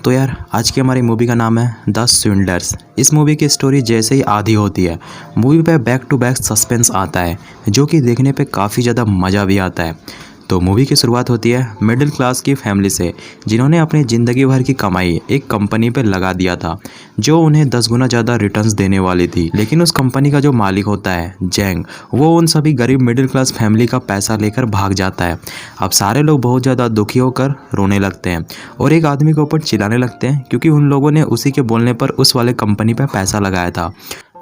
तो यार आज की हमारी मूवी का नाम है द स्विंडलर्स। इस मूवी की स्टोरी जैसे ही आधी होती है मूवी पे बैक टू बैक सस्पेंस आता है जो कि देखने पे काफ़ी ज़्यादा मज़ा भी आता है। तो मूवी की शुरुआत होती है मिडिल क्लास की फैमिली से जिन्होंने अपनी ज़िंदगी भर की कमाई एक कंपनी पे लगा दिया था जो उन्हें 10 गुना ज़्यादा रिटर्न्स देने वाली थी। लेकिन उस कंपनी का जो मालिक होता है जैंग, वो उन सभी गरीब मिडिल क्लास फैमिली का पैसा लेकर भाग जाता है। अब सारे लोग बहुत ज़्यादा दुखी होकर रोने लगते हैं और एक आदमी के ऊपर चिल्लाने लगते हैं क्योंकि उन लोगों ने उसी के बोलने पर उस वाले कंपनी पे पैसा लगाया था।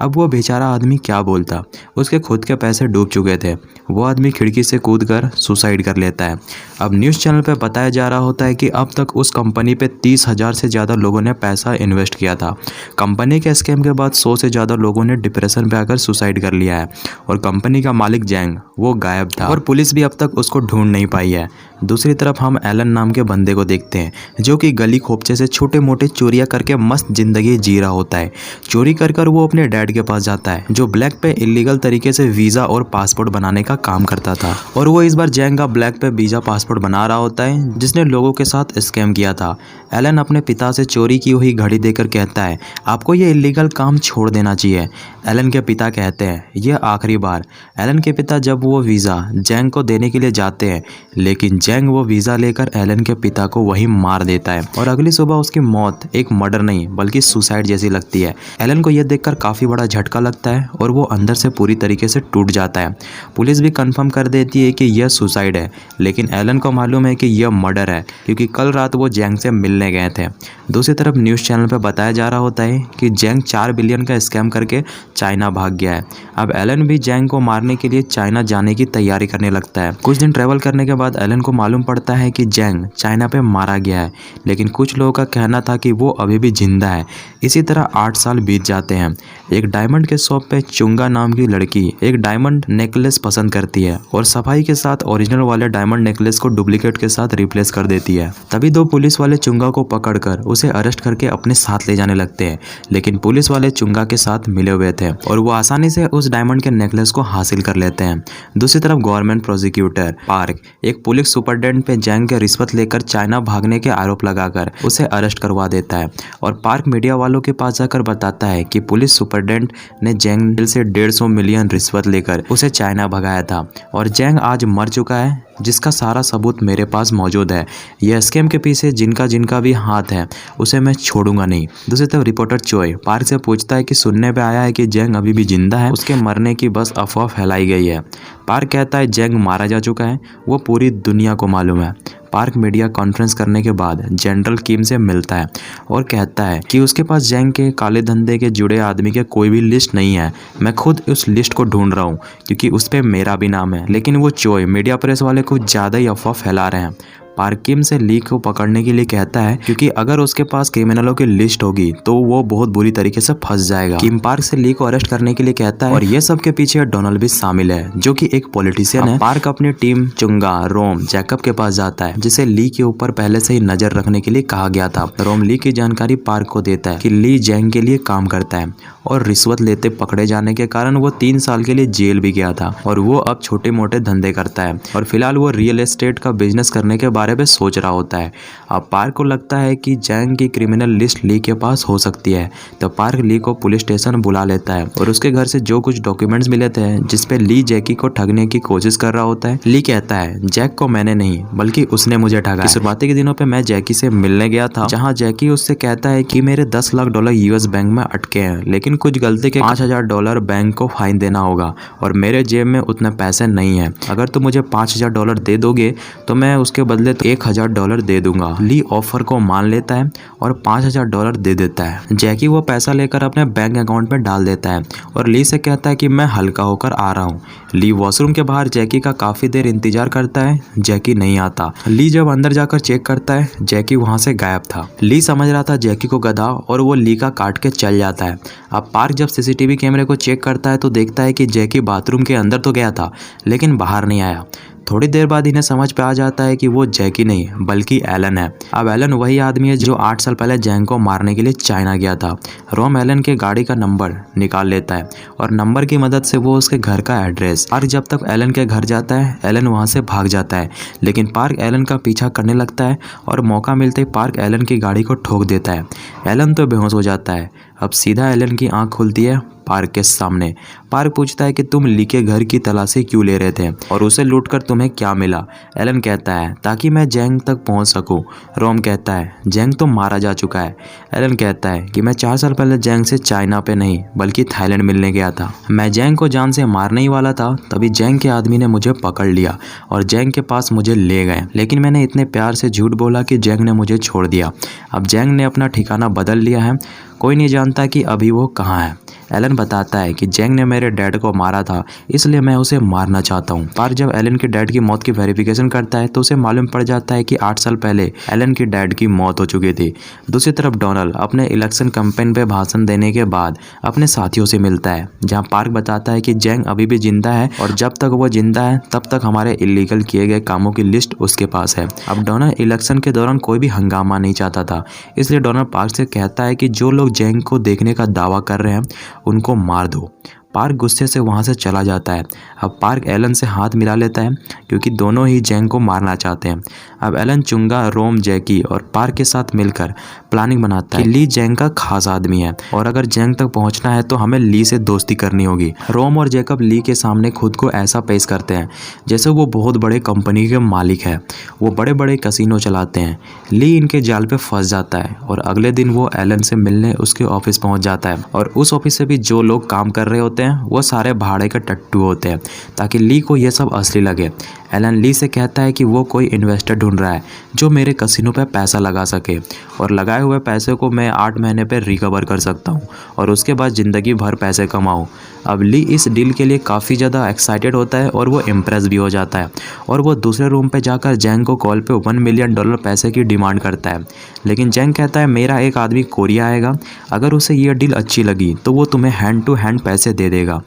अब वो बेचारा आदमी क्या बोलता, उसके खुद के पैसे डूब चुके थे। वो आदमी खिड़की से कूदकर सुसाइड कर लेता है। अब न्यूज़ चैनल पे बताया जा रहा होता है कि अब तक उस कंपनी पे 30,000 से ज़्यादा लोगों ने पैसा इन्वेस्ट किया था। कंपनी के स्कैम के बाद 100 से ज़्यादा लोगों ने डिप्रेशन पे आकर सुसाइड कर लिया है और कंपनी का मालिक जैंग वो गायब था और पुलिस भी अब तक उसको ढूंढ नहीं पाई है। दूसरी तरफ हम एलन नाम के बंदे को देखते हैं जो कि गली खोपचे से छोटे मोटे चोरियां करके मस्त जिंदगी जी रहा होता है। चोरी कर कर वो अपने डैड के पास जाता है जो ब्लैक पे इलीगल तरीके से वीज़ा और पासपोर्ट बनाने का काम करता था और वो इस बार जैंग का ब्लैक पे वीज़ा पासपोर्ट बना रहा होता है जिसने लोगों के साथ स्कैम किया था। एलन अपने पिता से चोरी की हुई घड़ी देकर कहता है आपको ये इलीगल काम छोड़ देना चाहिए। एलन के पिता कहते हैं यह आखिरी बार। एलन के पिता जब वो वीज़ा जैंग को देने के लिए जाते हैं लेकिन जैंग वो वीज़ा लेकर एलन के पिता को वहीं मार देता है और अगली सुबह उसकी मौत एक मर्डर नहीं बल्कि सुसाइड जैसी लगती है। एलन को यह देखकर काफ़ी बड़ा झटका लगता है और वो अंदर से पूरी तरीके से टूट जाता है। पुलिस भी कंफर्म कर देती है कि यह सुसाइड है लेकिन एलन को मालूम है कि यह मर्डर है क्योंकि कल रात वो जैंग से मिलने गए थे। दूसरी तरफ न्यूज़ चैनल पर बताया जा रहा होता है कि जैंग 4 बिलियन का स्कैम करके चाइना भाग गया है। अब एलन भी जैंग को मारने के लिए चाइना जाने की तैयारी करने लगता है। कुछ दिन ट्रैवल करने के बाद एलन को मालूम पड़ता है कि जैंग चाइना पे मारा गया है लेकिन कुछ लोगों का कहना था कि वो अभी भी जिंदा है। इसी तरह 8 साल बीत जाते हैं। एक डायमंड के शॉप पे चुंगा नाम की लड़की एक डायमंड नेकलेस पसंद करती है और सफाई के साथ ओरिजिनल वाले डायमंड नेकलेस को डुप्लीकेट के साथ रिप्लेस कर देती है। तभी 2 पुलिस वाले चुंगा को पकड़कर उसे अरेस्ट करके अपने साथ ले जाने लगते हैं लेकिन पुलिस वाले चुंगा के साथ मिले हुए थे और वो आसानी से उस डायमंड के नेकलेस को हासिल कर लेते हैं। दूसरी तरफ गवर्नमेंट प्रोसिक्यूटर पार्क एक पुलिस सुपरडेंट पे जैंग के रिश्वत लेकर चाइना भागने के आरोप लगाकर उसे अरेस्ट करवा देता है और पार्क मीडिया वालों के पास जाकर बताता है कि पुलिस सुपरडेंट ने जैंग से 150 मिलियन रिश्वत लेकर उसे चाइना भगाया था और जैंग आज मर चुका है जिसका सारा सबूत मेरे पास मौजूद है। यह स्कैम के पीछे जिनका भी हाथ है उसे मैं छोड़ूंगा नहीं। दूसरी तरफ रिपोर्टर चोय पार्क से पूछता है कि सुनने पे आया है कि जैंग अभी भी जिंदा है, उसके मरने की बस अफवाह फैलाई गई है। पार्क कहता है जैंग मारा जा चुका है, वो पूरी दुनिया को मालूम है। पार्क मीडिया कॉन्फ्रेंस करने के बाद जनरल किम से मिलता है और कहता है कि उसके पास जैंग के काले धंधे के जुड़े आदमी के कोई भी लिस्ट नहीं है। मैं खुद उस लिस्ट को ढूंढ रहा हूँ क्योंकि उस पर मेरा भी नाम है। लेकिन वो चोय मीडिया प्रेस वाले कुछ ज़्यादा ही अफवाह फैला रहे हैं। पार्क किम से ली को पकड़ने के लिए कहता है क्योंकि अगर उसके पास क्रिमिनलों की लिस्ट होगी तो वो बहुत बुरी तरीके से फंस जाएगा। किम पार्क से ली को अरेस्ट करने के लिए कहता है और ये सब के पीछे डोनाल्ड भी शामिल है जो कि एक पॉलिटिशियन है। पार्क अपनी टीम चुंगा रोम जैकब के पास जाता है जिसे ली के ऊपर पहले से ही नजर रखने के लिए कहा गया था। रोम ली की जानकारी पार्क को देता है कि ली जैंग के लिए काम करता है और रिश्वत लेते पकड़े जाने के कारण वो 3 साल के लिए जेल भी गया था और वो अब छोटे मोटे धंधे करता है और फिलहाल वो रियल एस्टेट का बिजनेस करने के बारे में सोच रहा होता है। अब पार्क को लगता है कि जैंग की क्रिमिनल लिस्ट ली के पास हो सकती है तो पार्क ली को पुलिस स्टेशन बुला लेता है और उसके घर से जो कुछ डॉक्यूमेंट्स मिले थे जिसपे ली जैकी को ठगने की कोशिश कर रहा होता है। ली कहता है जैक को मैंने नहीं बल्कि उसने मुझे ठगा। शुरुआती के दिनों पे मैं जैकी से मिलने गया था जहाँ जैकी उससे कहता है कि मेरे 10 लाख डॉलर यूएस बैंक में अटके हैं लेकिन कुछ गलती के $5,000 बैंक को फाइन देना होगा और मेरे जेब में उतने पैसे नहीं है। अगर तुम मुझे $5,000 दे दोगे तो मैं उसके बदले तो $1,000 दे दूंगा। ली ऑफर को मान लेता है और $5,000 दे देता है। जैकी वो पैसा लेकर अपने बैंक अकाउंट में डाल देता है और ली से कहता है कि मैं हल्का होकर आ रहा हूँ। ली वॉशरूम के बाहर जैकी का काफी देर इंतजार करता है, जैकी नहीं आता। ली जब अंदर जाकर चेक करता है जैकी वहां से गायब था। ली समझ रहा था जैकी को गधा और वो ली का काट के चल जाता है। अब पार्क जब सीसीटीवी कैमरे को चेक करता है तो देखता है कि जैकी बाथरूम के अंदर तो गया था लेकिन बाहर नहीं आया। थोड़ी देर बाद इन्हें समझ पे आ जाता है कि वो जैकी नहीं बल्कि एलन है। अब एलन वही आदमी है जो 8 साल पहले जैंग को मारने के लिए चाइना गया था। रोम एलन के गाड़ी का नंबर निकाल लेता है और नंबर की मदद से वो उसके घर का एड्रेस। पार्क जब तक एलन के घर जाता है एलन वहाँ से भाग जाता है, लेकिन पार्क एलन का पीछा करने लगता है और मौका मिलते ही पार्क एलन की गाड़ी को ठोक देता है। एलन तो बेहोश हो जाता है। अब सीधा एलन की आंख खुलती है पार्क के सामने। पार्क पूछता है कि तुम ली के घर की तलाशी क्यों ले रहे थे और उसे लूटकर तुम्हें क्या मिला। एलन कहता है ताकि मैं जैंग तक पहुंच सकूं। रोम कहता है जैंग तो मारा जा चुका है। एलन कहता है कि मैं 4 साल पहले जैंग से चाइना पे नहीं बल्कि थाईलैंड मिलने गया था। मैं जैंग को जान से मारने ही वाला था, तभी जैंग के आदमी ने मुझे पकड़ लिया और जैंग के पास मुझे ले गए, लेकिन मैंने इतने प्यार से झूठ बोला कि जैंग ने मुझे छोड़ दिया। अब जैंग ने अपना ठिकाना बदल लिया है, कोई नहीं जानता कि अभी वो कहाँ है। एलन बताता है कि जैंग ने मेरे डैड को मारा था, इसलिए मैं उसे मारना चाहता हूँ। पार्क जब एलन के डैड की मौत की वेरिफिकेशन करता है तो उसे मालूम पड़ जाता है कि 8 साल पहले एलन की डैड की मौत हो चुकी थी। दूसरी तरफ डोनाल्ड अपने इलेक्शन कैंपेन पे भाषण देने के बाद अपने साथियों से मिलता है, जहाँ पार्क बताता है कि जैंग अभी भी जिंदा है और जब तक वो जिंदा है तब तक हमारे इलीगल किए गए कामों की लिस्ट उसके पास है। अब डोनाल्ड इलेक्शन के दौरान कोई भी हंगामा नहीं चाहता था, इसलिए डोनाल्ड पार्क से कहता है कि जो लोग जैंग को देखने का दावा कर रहे हैं उनको मार दो। पार्क गुस्से से वहाँ से चला जाता है। अब पार्क एलन से हाथ मिला लेता है क्योंकि दोनों ही जैंग को मारना चाहते हैं। अब एलन चुंगा, रोम, जैकी और पार्क के साथ मिलकर प्लानिंग बनाता है कि ली जैंग का खास आदमी है और अगर जैंग तक पहुंचना है तो हमें ली से दोस्ती करनी होगी। रोम और जैकब ली के सामने खुद को ऐसा पेश करते हैं जैसे वो बहुत बड़े कंपनी के मालिक है, वो बड़े बड़े कसिनो चलाते हैं। ली इनके जाल पे फंस जाता है और अगले दिन वो एलन से मिलने उसके ऑफिस पहुंच जाता है और उस ऑफिस से भी जो लोग काम कर रहे होते हैं वो सारे भाड़े के टट्टू होते हैं ताकि ली को ये सब असली लगे। एलन ली से कहता है कि वो कोई इन्वेस्टर ढूंढ रहा है जो मेरे कसिनो पे पैसा लगा सके और लगाए हुए पैसे को मैं 8 महीने पे रिकवर कर सकता हूँ और उसके बाद ज़िंदगी भर पैसे कमाऊँ। अब ली इस डील के लिए काफ़ी ज़्यादा एक्साइटेड होता है और वो इम्प्रेस भी हो जाता है और वो दूसरे रूम पे जाकर जैंग को कॉल पे $1 मिलियन पैसे की डिमांड करता है, लेकिन जैंग कहता है मेरा एक आदमी कोरिया आएगा, अगर उसे ये डील अच्छी लगी तो वो तुम्हें हैंड टू हैंड पैसे दे देगा।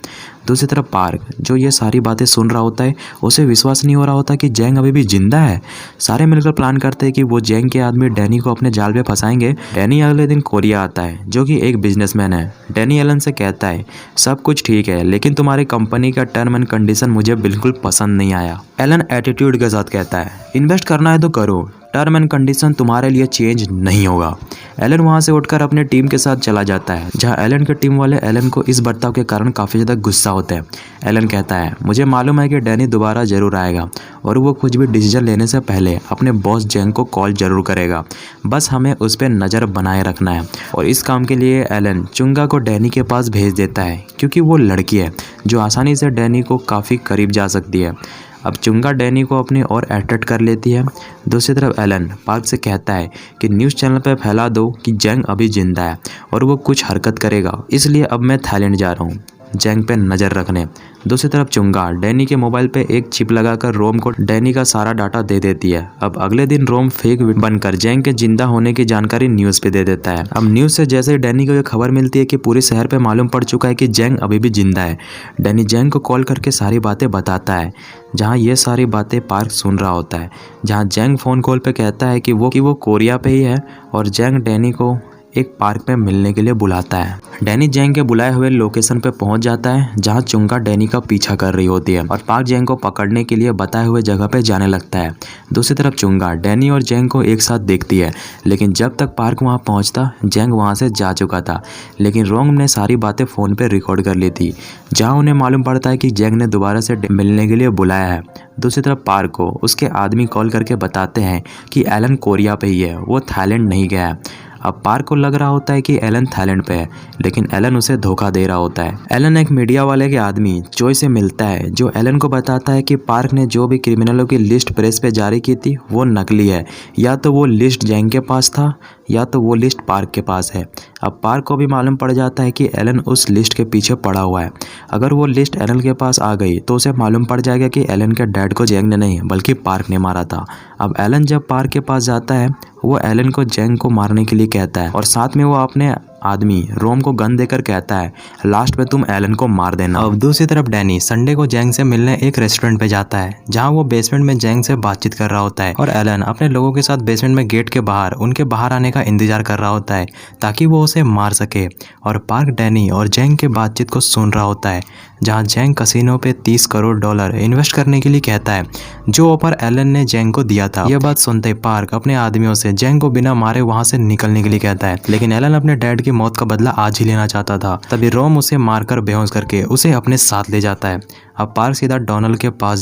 दूसरी तरफ पार्क जो ये सारी बातें सुन रहा होता है, उसे विश्वास नहीं हो रहा होता कि जैंग अभी भी जिंदा है। सारे मिलकर प्लान करते हैं कि वो जैंग के आदमी डैनी को अपने जाल पे फंसाएंगे। डैनी अगले दिन कोरिया आता है जो कि एक बिजनेसमैन है। डैनी एलन से कहता है सब कुछ ठीक है लेकिन तुम्हारी कंपनी का टर्म एंड कंडीशन मुझे बिल्कुल पसंद नहीं आया। एलन एटीट्यूड के साथ कहता है इन्वेस्ट करना है तो करो, टर्म एंड कंडीशन तुम्हारे लिए चेंज नहीं होगा। एलन वहां से उठकर अपने टीम के साथ चला जाता है, जहां एलन के टीम वाले एलन को इस बर्ताव के कारण काफ़ी ज़्यादा गुस्सा होते हैं। एलन कहता है मुझे मालूम है कि डैनी दोबारा जरूर आएगा और वो कुछ भी डिसीजन लेने से पहले अपने बॉस जैंग को कॉल जरूर करेगा, बस हमें उस पर नज़र बनाए रखना है। और इस काम के लिए एलन चुंगा को डैनी के पास भेज देता है क्योंकि वो लड़की है जो आसानी से डैनी को काफ़ी करीब जा सकती है। अब चुंगा डैनी को अपनी ओर अट्रैक्ट कर लेती है। दूसरी तरफ एलन पार्क से कहता है कि न्यूज़ चैनल पर फैला दो कि जैंग अभी जिंदा है और वो कुछ हरकत करेगा, इसलिए अब मैं थाईलैंड जा रहा हूँ जैंग पे नज़र रखने। दूसरी तरफ चुंगा डैनी के मोबाइल पे एक चिप लगाकर रोम को डैनी का सारा डाटा दे देती है। अब अगले दिन रोम फेक बनकर जैंग के जिंदा होने की जानकारी न्यूज़ पे दे देता है। अब न्यूज़ से जैसे ही डैनी को ये खबर मिलती है कि पूरे शहर पे मालूम पड़ चुका है कि जैंग अभी भी जिंदा है, डैनी जैंग को कॉल करके सारी बातें बताता है, जहाँ ये सारी बातें पार्क सुन रहा होता है। जहाँ जैंग फ़ोन कॉल पे कहता है कि वो कोरिया पे ही है और जैंग डैनी को एक पार्क में मिलने के लिए बुलाता है। डैनी जैंग के बुलाए हुए लोकेशन पे पहुंच जाता है जहां चुंगा डैनी का पीछा कर रही होती है और पार्क जैंग को पकड़ने के लिए बताए हुए जगह पे जाने लगता है। दूसरी तरफ चुंगा डैनी और जैंग को एक साथ देखती है, लेकिन जब तक पार्क वहां पहुंचता जैंग वहां से जा चुका था, लेकिन रोम ने सारी बातें फ़ोन पे रिकॉर्ड कर ली थी, जहाँ उन्हें मालूम पड़ता है कि जैंग ने दोबारा से मिलने के लिए बुलाया है। दूसरी तरफ पार्क को उसके आदमी कॉल करके बताते हैं कि एलन कोरिया पे ही है, वो थाईलैंड नहीं गया है। अब पार्क को लग रहा होता है कि एलन थाईलैंड पे है, लेकिन एलन उसे धोखा दे रहा होता है। एलन एक मीडिया वाले के आदमी जोय से मिलता है जो एलन को बताता है कि पार्क ने जो भी क्रिमिनलों की लिस्ट प्रेस पे जारी की थी वो नकली है, या तो वो लिस्ट जैंग के पास था या तो वो लिस्ट पार्क के पास है। अब पार्क को भी मालूम पड़ जाता है कि एलन उस लिस्ट के पीछे पड़ा हुआ है। अगर वो लिस्ट एलन के पास आ गई तो उसे मालूम पड़ जाएगा कि एलन के डैड को जैंग ने नहीं बल्कि पार्क ने मारा था। अब एलन जब पार्क के पास जाता है वो एलन को जैंग को मारने के लिए कहता है और साथ में वो अपने आदमी रोम को गन देकर कहता है लास्ट में तुम एलन को मार देना। अब दूसरी तरफ डैनी संडे को जैंग से मिलने एक रेस्टोरेंट पे जाता है जहाँ वो बेसमेंट में जैंग से बातचीत कर रहा होता है और एलन अपने लोगों के साथ बेसमेंट में गेट के बाहर उनके बाहर आने का इंतजार कर रहा होता है ताकि वो उसे मार सके। और पार्क डैनी और जैंग के बातचीत को सुन रहा होता है जहाँ जैंग कसिनो पे $30 करोड़ इन्वेस्ट करने के लिए कहता है जो ऑफर एलन ने जैंग को दिया था। यह बात सुनते ही पार्क अपने आदमियों से जैंग को बिना मारे वहां से निकलने के लिए कहता है, लेकिन एलन अपने डैड की मौत का बदला आज ही लेना चाहता था। तभी रोम उसे मारकर बेहोश करके उसे अपने साथ ले जाता है। अब पार्क सीधा डोनाल्ड के पास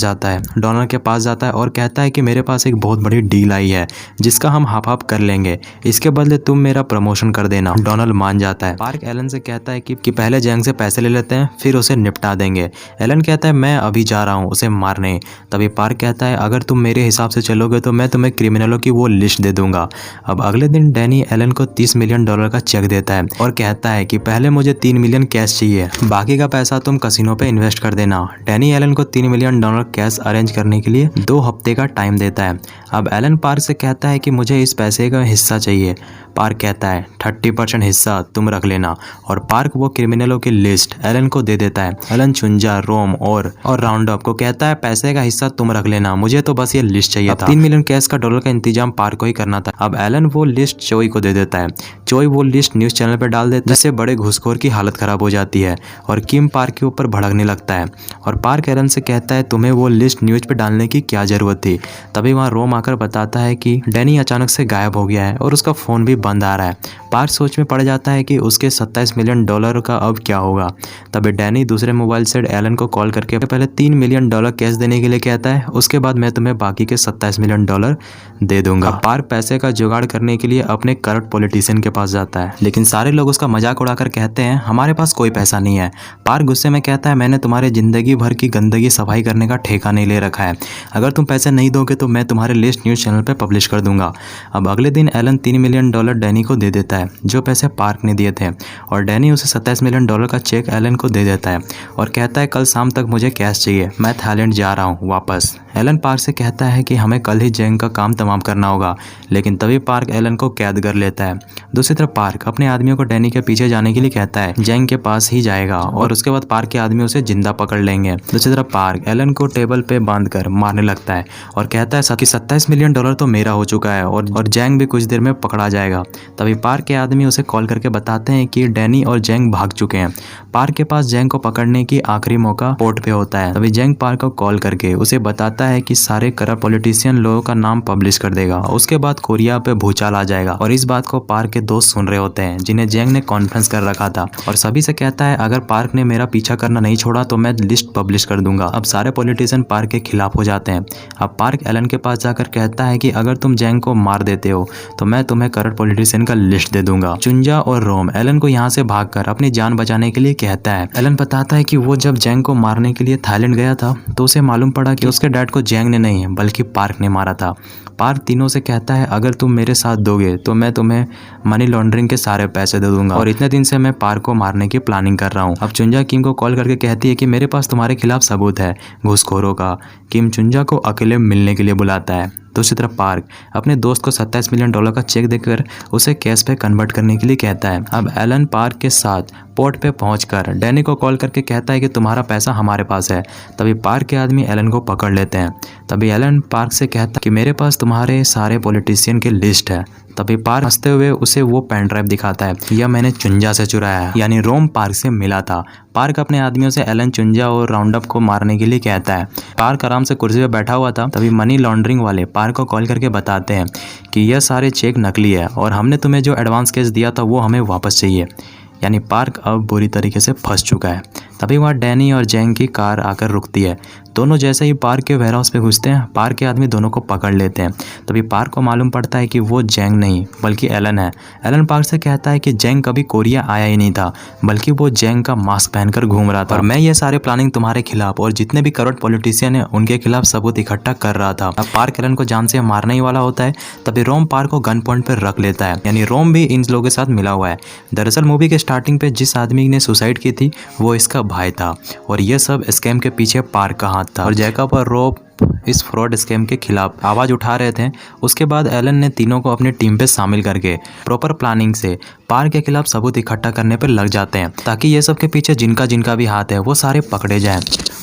जाता है और कहता है कि मेरे पास एक बहुत बड़ी डील आई है जिसका हम हाफ हाफ कर लेंगे, इसके बदले तुम मेरा प्रमोशन कर देना। डोनाल्ड मान जाता है। पार्क एलन से कहता है कि पहले जैंग से पैसे ले लेते हैं फिर उसे निपटा देंगे। एलन कहता है मैं अभी जा रहा हूँ उसे मारने। तभी पार्क कहता है अगर तुम मेरे हिसाब से चलोगे तो मैं तुम्हें क्रिमिनलों की वो लिस्ट दे दूंगा। अब अगले दिन डैनी एलन को $30 मिलियन का चेक देता है और कहता है कि पहले मुझे 3 मिलियन कैश चाहिए, बाकी का पैसा तुम कसिनो पे इन्वेस्ट कर देना। डैनी एलन को $3 मिलियन कैश अरेंज करने के लिए 2 हफ्ते का टाइम देता है। अब एलन पार्क से कहता है कि मुझे इस पैसे का हिस्सा चाहिए। पार्क कहता है 30% हिस्सा तुम रख लेना और पार्क वो क्रिमिनलों की लिस्ट एलन को दे देता है। एलन चुंजा, रोम और राउंड अप को कहता है पैसे का हिस्सा तुम रख लेना, मुझे तो बस ये लिस्ट चाहिए था। $3 मिलियन कैश का डॉलर का इंतजाम पार्क को ही करना था। अब एलन वो लिस्ट चोई को दे देता है। चोई वो लिस्ट न्यूज चैनल पर डाल देता है जिससे बड़े घुसखोर की हालत खराब हो जाती है और किम पार्क के ऊपर भड़कने लगता है और पार्क एलन से कहता है तुम्हें वो लिस्ट न्यूज पे डालने की क्या जरूरत थी। तभी वहाँ रोम आकर बताता है कि डैनी अचानक से गायब हो गया है और उसका फोन भी बंद आ रहा है। पार्क सोच में पड़ जाता है कि उसके $27 मिलियन का अब क्या होगा। तभी डैनी दूसरे मोबाइल से एलन को कॉल करके पहले $3 मिलियन कैश देने के लिए कहता है, उसके बाद मैं तुम्हें बाकी के $27 मिलियन दे दूंगा। पार्क पैसे का जुगाड़ करने के लिए अपने करप्ट पॉलिटिशियन के पास जाता है, लेकिन सारे लोग उसका मजाक उड़ाकर कहते हैं हमारे पास कोई पैसा नहीं है। पार्क गुस्से में कहता है मैंने तुम्हारे जिंदगी भर की गंदगी सफाई करने का ठेका नहीं ले रखा है, अगर तुम पैसे नहीं दोगे तो मैं तुम्हारे लिस्ट न्यूज चैनल पे पब्लिश कर दूंगा। अब अगले दिन एलन $3 मिलियन डैनी को दे देता है जो पैसे पार्क ने दिए थे और डैनी उसे $27 मिलियन का चेक एलन को दे देता है और कहता है कल शाम तक मुझे कैश चाहिए, मैं थाईलैंड जा रहा हूँ वापस। एलन पार्क से कहता है कि हमें कल ही जैंग का काम तमाम करना होगा, लेकिन तभी पार्क एलन को कैद कर लेता है। दूसरी तरफ पार्क अपने आदमियों को डैनी के पीछे जाने के लिए कहता है, जैंग के पास ही जाएगा और उसके बाद पार्क के आदमी उसे जिंदा पकड़ लेंगे। दूसरी तरफ पार्क एलन को टेबल पे बांधकर मारने लगता है और कहता है कि $27 मिलियन तो मेरा हो चुका है और जैंग भी कुछ देर में पकड़ा जाएगा। तभी पार्क के आदमी उसे कॉल करके बताते हैं कि डैनी और जैंग भाग चुके हैं। पार्क के पास जैंग को पकड़ने की आखिरी मौका पोर्ट पे होता है। तभी जैंग पार्क को कॉल करके उसे बताता है कि सारे करप्ट पॉलिटिशियन लोगों का नाम पब्लिश कर देगा, उसके बाद कोरिया पे भूचाल आ जाएगा। और इस बात को पार्क के दोस्त सुन रहे होते हैं जिन्हें जैंग ने कॉन्फ्रेंस कर रखा था और सभी से कहता है अगर पार्क ने मेरा पीछा करना नहीं छोड़ा तो मैं लिस्ट पब्लिश कर दूंगा। अब सारे पॉलिटिशियन पार्क के खिलाफ हो जाते हैं। अब पार्क एलन के पास जाकर कहता है कि अगर तुम जैंग को मार देते हो तो मैं तुम्हें करप्ट पॉलिटिशियन का लिस्ट दे दूंगा। चुंजा और रोम एलन को यहाँ से भागकर अपनी जान बचाने के लिए कहता है। एलन बताता है कि वो जब जैंग को मारने के लिए थाईलैंड गया था तो उसे मालूम पड़ा कि उसके डैड को जैंग ने नहीं बल्कि पार्क ने मारा था। पार्क तीनों से कहता है अगर तुम मेरे साथ दोगे तो मैं तुम्हें मनी लॉन्ड्रिंग के सारे पैसे दे दूंगा और इतने दिन से मैं पार्क को मारने की प्लानिंग कर रहा हूँ। अब चुंजा किम को कॉल करके कहती है कि मेरे पास तुम्हारे खिलाफ सबूत है घूसखोरों का। किम चुंजा को अकेले मिलने के लिए बुलाता है। दूसरी तरफ पार्क अपने दोस्त को $27 मिलियन का चेक देकर उसे कैश पे कन्वर्ट करने के लिए कहता है। अब एलन पार्क के साथ पोर्ट पे पहुंचकर डैनी को कॉल करके कहता है कि तुम्हारा पैसा हमारे पास है। तभी पार्क के आदमी एलन को पकड़ लेते हैं। तभी एलन पार्क से कहता है कि मेरे पास तुम्हारे सारे पॉलिटिशियन की लिस्ट है। तभी पार्क हंसते हुए उसे वो पेन ड्राइव दिखाता है, यह मैंने चुंजा से चुराया है, यानी रोम पार्क से मिला था। पार्क अपने आदमियों से एलन चुंजा और राउंड अप को मारने के लिए कहता है। पार्क आराम से कुर्सी पे बैठा हुआ था। तभी मनी लॉन्ड्रिंग वाले पार्क को कॉल करके बताते हैं कि यह सारे चेक नकली है और हमने तुम्हें जो एडवांस कैश दिया था वो हमें वापस चाहिए। यानी पार्क अब बुरी तरीके से फंस चुका है। तभी वहाँ डैनी और जैंग की कार आकर रुकती है। दोनों जैसे ही पार्क के वेयर हाउस पे घुसते हैं पार्क के आदमी दोनों को पकड़ लेते हैं। तभी पार्क को मालूम पड़ता है कि वो जैंग नहीं बल्कि एलन है। एलन पार्क से कहता है कि जैंग कभी कोरिया आया ही नहीं था बल्कि वो जैंग का मास्क पहनकर घूम रहा था और मैं ये सारे प्लानिंग तुम्हारे खिलाफ और जितने भी करप्ट पॉलिटिशियन है उनके खिलाफ सबूत इकट्ठा कर रहा था। अब पार्क एलन को जान से मारने ही वाला होता है। तभी रोम पार्क को गन पॉइंट पर रख लेता है, यानी रोम भी इन लोगों के साथ मिला हुआ है। दरअसल मूवी के स्टार्टिंग पे जिस आदमी ने सुसाइड की थी वो इसका भाई था और ये सब स्कैम के पीछे पार्क का हाथ था और जैकब और रॉब इस फ्रॉड स्कैम के खिलाफ आवाज़ उठा रहे थे। उसके बाद एलन ने तीनों को अपनी टीम पे शामिल करके प्रॉपर प्लानिंग से पार्क के खिलाफ सबूत इकट्ठा करने पर लग जाते हैं ताकि ये सब के पीछे जिनका जिनका भी हाथ है वो सारे पकड़े जाएं।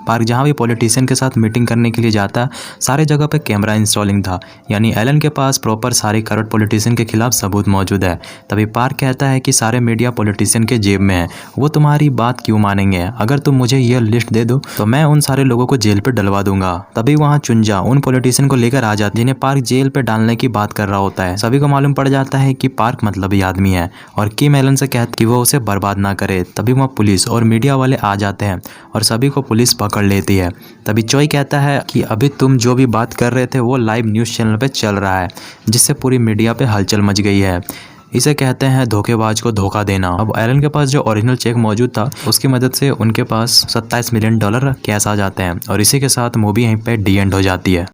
पार्क जहाँ भी पॉलिटिशियन के साथ मीटिंग करने के लिए जाता सारे जगह पे कैमरा इंस्टॉलिंग था, यानी एलन के पास प्रॉपर सारे करप्ट पॉलिटिशियन के खिलाफ सबूत मौजूद है। तभी पार्क कहता है कि सारे मीडिया पॉलिटिशियन के जेब में है, वो तुम्हारी बात क्यों मानेंगे? अगर तुम मुझे ये लिस्ट दे दो तो मैं उन सारे लोगों को जेल पे डलवा दूंगा। तभी वहाँ चुंजा उन पॉलिटिशियन को लेकर आ जाती जिन्हें पार्क जेल पे डालने की बात कर रहा होता है। सभी को मालूम पड़ जाता है कि पार्क मतलब ही आदमी है और किम एलन से कहती कि वो उसे बर्बाद ना करे। तभी वहाँ पुलिस और मीडिया वाले आ जाते हैं और सभी को पुलिस पकड़ लेती है। तभी चोई कहता है कि अभी तुम जो भी बात कर रहे थे वो लाइव न्यूज़ चैनल पे चल रहा है, जिससे पूरी मीडिया पे हलचल मच गई है। इसे कहते हैं धोखेबाज को धोखा देना। अब एलन के पास जो ओरिजिनल चेक मौजूद था उसकी मदद से उनके पास $27 मिलियन कैश आ जाते हैं और इसी के साथ मूवी यहीं पे डी एंड हो जाती है।